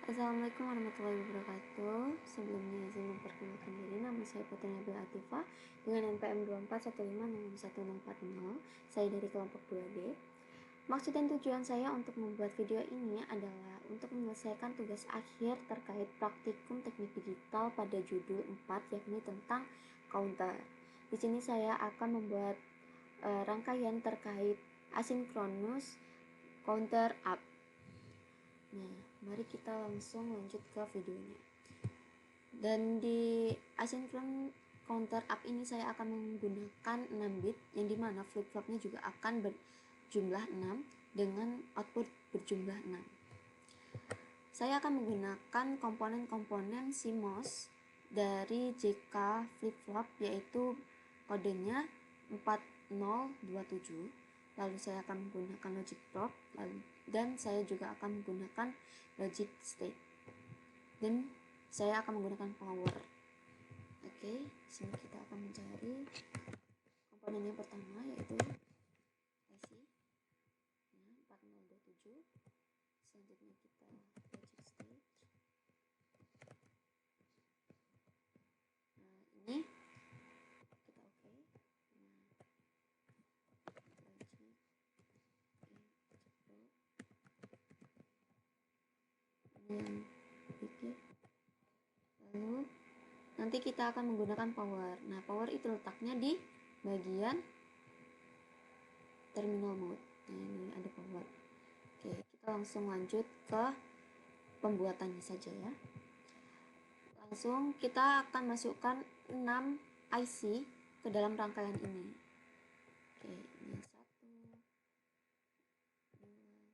Assalamualaikum warahmatullahi wabarakatuh. Sebelumnya izin memperkenalkan diri, nama saya Putri Nabila Atifah dengan NPM 24156640. Saya dari kelompok 2D. Maksud dan tujuan saya untuk membuat video ini adalah untuk menyelesaikan tugas akhir terkait praktikum teknik digital pada judul 4, yakni tentang counter. Di sini saya akan membuat rangkaian terkait asinkronus counter up. Nah, mari kita langsung lanjut ke videonya. Dan di asynchronous counter up ini saya akan menggunakan 6 bit, yang dimana flip-flopnya juga akan berjumlah 6 dengan output berjumlah 6. Saya akan menggunakan komponen-komponen CMOS dari JK flip-flop, yaitu kodenya 4027. Lalu saya akan menggunakan logic probe, dan saya juga akan menggunakan logic state, dan saya akan menggunakan power. Oke, sini kita akan mencari komponen yang pertama, yaitu IC 4027. Selanjutnya kita logic state. Nah, ini kita oke. Lalu nanti kita akan menggunakan power. Nah, power itu letaknya di bagian terminal mode. Nah, ini ada power. Oke, kita langsung lanjut ke pembuatannya saja ya. Langsung kita akan masukkan 6 IC ke dalam rangkaian ini. Oke, ini 1, 2, 3, 4, 5, 6.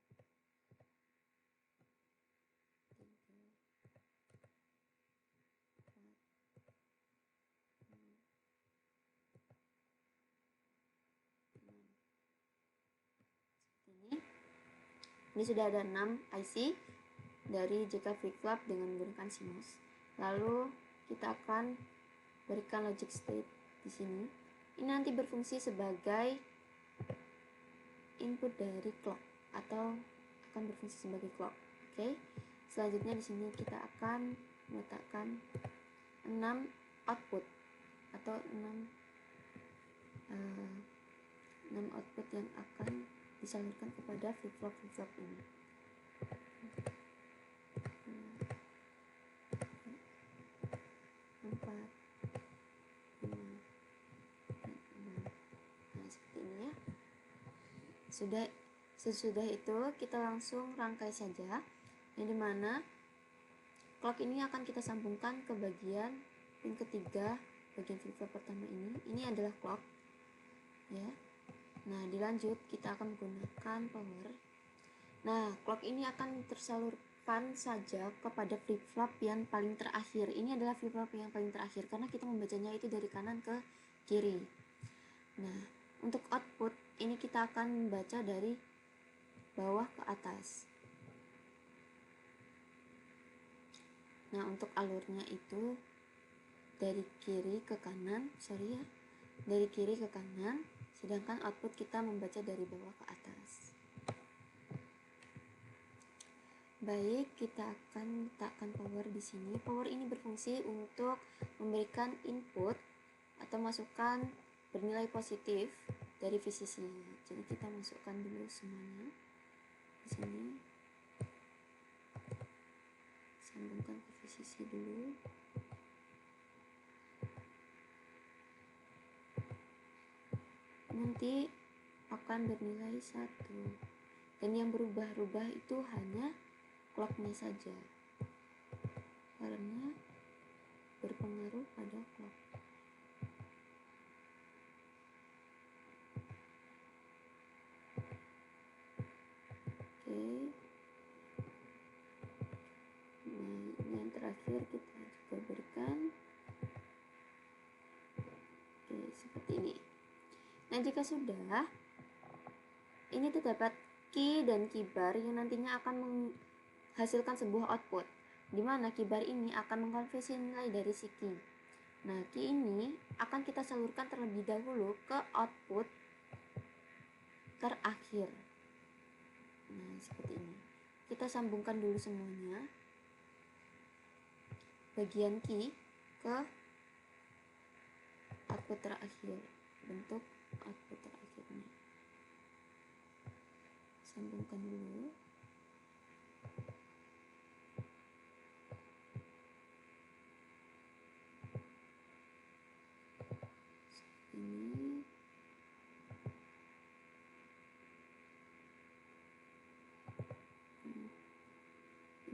Ini sudah ada 6 IC dari JK flip-flop dengan menggunakan CMOS. Lalu kita akan berikan logic state di sini. Ini nanti berfungsi sebagai input dari clock atau akan berfungsi sebagai clock. Oke. Selanjutnya di sini kita akan meletakkan 6 output atau 6 output yang akan disalurkan kepada flip-flop ini. Sesudah itu kita langsung rangkai saja, yang dimana clock ini akan kita sambungkan ke bagian pin ketiga, bagian flip-flop pertama ini. Ini adalah clock ya. Nah, dilanjut kita akan menggunakan power. Nah, clock ini akan tersalurkan saja kepada flip-flop yang paling terakhir. Ini adalah flip-flop yang paling terakhir karena kita membacanya itu dari kanan ke kiri. Nah, untuk output ini kita akan membaca dari bawah ke atas. Nah, untuk alurnya itu dari kiri ke kanan, dari kiri ke kanan, sedangkan output kita membaca dari bawah ke atas. Baik, kita akan letakkan power di sini. Power ini berfungsi untuk memberikan input atau masukan bernilai positif dari VCC. Jadi kita masukkan dulu semuanya di sini. Sambungkan ke VCC dulu. Nanti akan bernilai 1. Dan yang berubah-ubah itu hanya clocknya saja, karena berpengaruh pada clock. Oke. Nah, ini yang terakhir kita juga berikan. Oke, seperti ini. Nah, jika sudah, ini terdapat key dan keybar yang nantinya akan menghasilkan sebuah output, di mana keybar ini akan mengkonversi nilai dari si key. Nah, key ini akan kita salurkan terlebih dahulu ke output terakhir. Nah, seperti ini. Kita sambungkan dulu semuanya. bagian key ke output terakhir, bentuk output terakhirnya. Sambungkan dulu.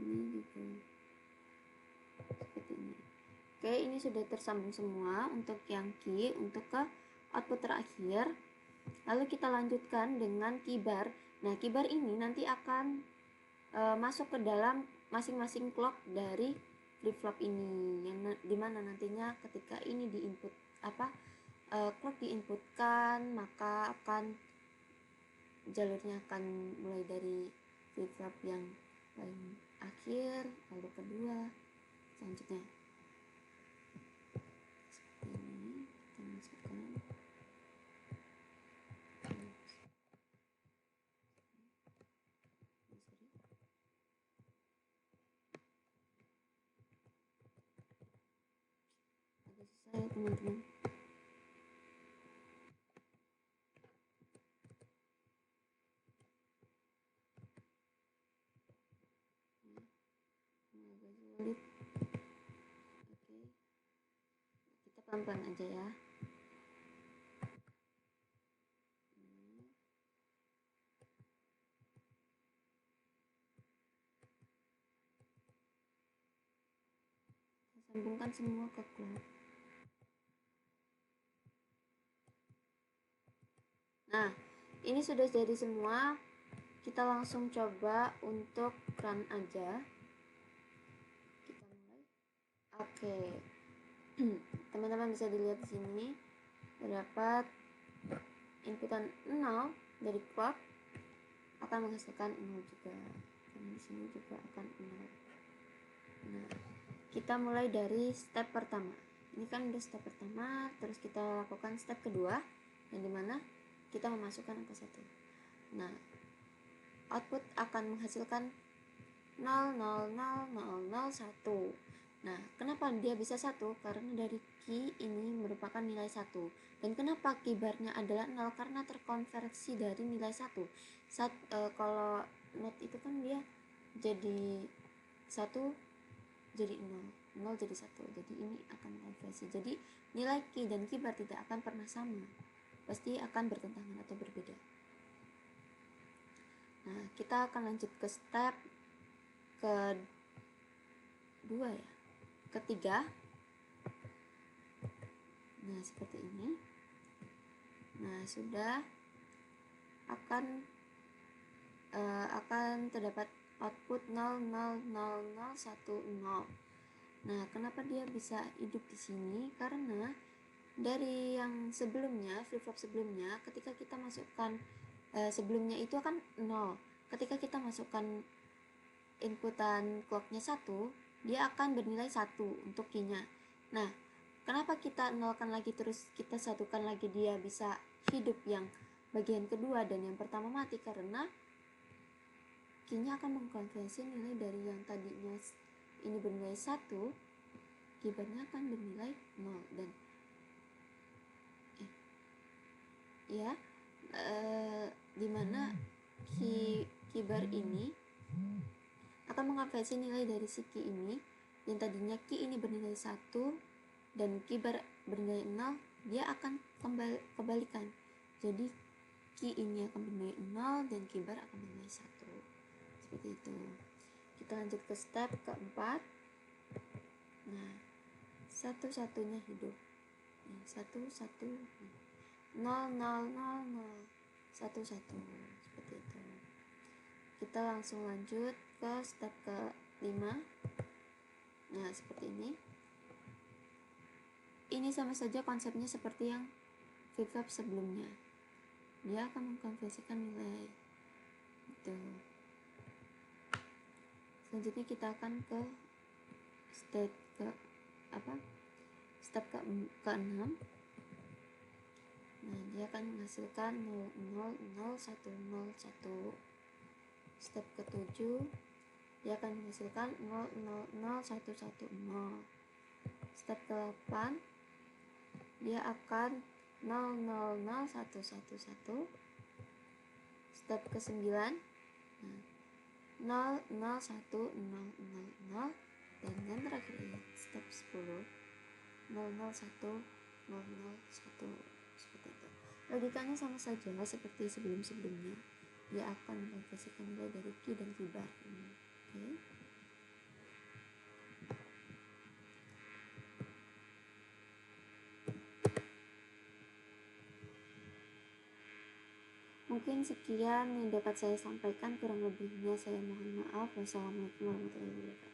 Ini juga seperti ini. Oke, ini sudah tersambung semua untuk yang key, untuk ke output terakhir. Lalu kita lanjutkan dengan keybar. Nah, keybar ini nanti akan masuk ke dalam masing-masing clock dari flip-flop ini, yang dimana nantinya ketika ini diinput clock diinputkan, maka akan jalurnya akan mulai dari flip-flop yang paling akhir, lalu kedua, selanjutnya seperti ini. Kita masukkan agak susah ya teman-teman. Agak sulit. Oke, kita pelan-pelan aja ya. Sambungkan semua ke clock. Nah, ini sudah jadi semua. Kita langsung coba untuk run aja. Kita mulai. Oke. Teman-teman bisa dilihat di sini terdapat inputan 0 dari clock akan menghasilkan 0 juga. Dan di sini juga akan 0. Nah, kita mulai dari step pertama. Ini kan udah step pertama, terus kita lakukan step kedua, yang dimana kita memasukkan angka 1. Nah, output akan menghasilkan 0,00001. Nah, kenapa dia bisa 1? Karena dari key ini merupakan nilai 1. Dan kenapa keybarnya adalah 0? Karena terkonversi dari nilai 1. Kalau not itu kan dia jadi 1 jadi 0, 0 jadi 1. Jadi ini akan konversi. Jadi nilai key dan keybar tidak akan pernah sama. Pasti akan bertentangan atau berbeda. Nah, kita akan lanjut ke step kedua ya. Ketiga. Nah, seperti ini. Nah, sudah akan terdapat output 0,00010. Nah, kenapa dia bisa hidup di sini? Karena dari yang sebelumnya, flip-flop sebelumnya, ketika kita masukkan sebelumnya itu akan 0. Ketika kita masukkan inputan clocknya 1, dia akan bernilai 1 untuk key-nya. Nah, kenapa kita nolkan lagi terus kita satukan lagi dia bisa hidup yang bagian kedua dan yang pertama mati? Karena key-nya akan mengkonversi nilai dari yang tadinya ini bernilai 1, keybarnya akan bernilai 0 dan dimana keybar ini akan mengkonversi nilai dari si key ini, yang tadinya key ini bernilai 1 dan keybar bernilai 0, dia akan kebalikan. Jadi key ini akan bernilai 0 dan keybar akan bernilai 1. Seperti itu. Kita lanjut ke step keempat. Nah, satu-satunya hidup. 1,1,0,0,0,1,1 seperti itu. Kita langsung lanjut ke step ke-5. Nah, seperti ini. Ini sama saja konsepnya seperti yang flip-flop sebelumnya. Dia akan mengkonversikan nilai. Itu. Selanjutnya kita akan ke step ke-6. Nah, dia akan menghasilkan 0,0,0,1,0,1. Step ke-7 dia akan menghasilkan 0,00110. Step ke-8, dia akan 0,00111. Step ke-9, 0,01000, dan yang terakhir ya step 10, 0,01001, seperti itu. Logikanya sama saja seperti sebelum-sebelumnya, dia akan menghasilkan nilai dari Q dan Q bar ini. Oke. Mungkin sekian yang dapat saya sampaikan, kurang lebihnya saya mohon maaf. Wassalamualaikum warahmatullahi wabarakatuh.